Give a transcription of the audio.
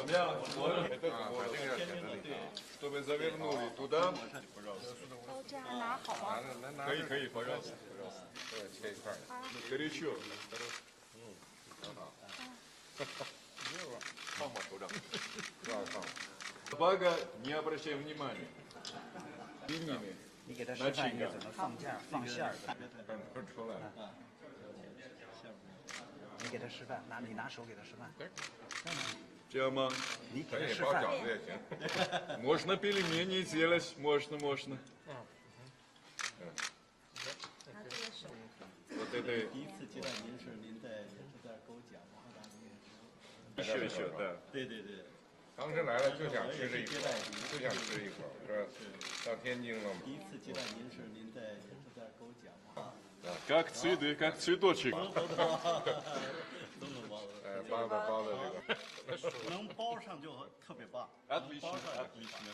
怎么样？这个要选择力啊。Чтобы завернули туда. 哦，这样拿好吗？可以，пожалуйста. 切一块。Горячо. 很好。放吧，首长。不要放。Бага, не обращай внимания. Длинными. 你给他示范一个怎么放馅儿、放馅儿的。都出来了。你给他示范，你拿手给他示范。这样吗？你给可以包他示范。饺子也行。Можно пельмени сделать, можно. Вот это 第一次接待您是您在这儿给我讲嘛，еще, да. 对对对，当时来了就想吃这一口，就想吃一口，是吧？到天津了嘛。第一次接待您是您在这儿给我讲嘛。Как цветы, как цветочек. 都能包的，包的这个。能包上就特别棒。Отлично, отлично.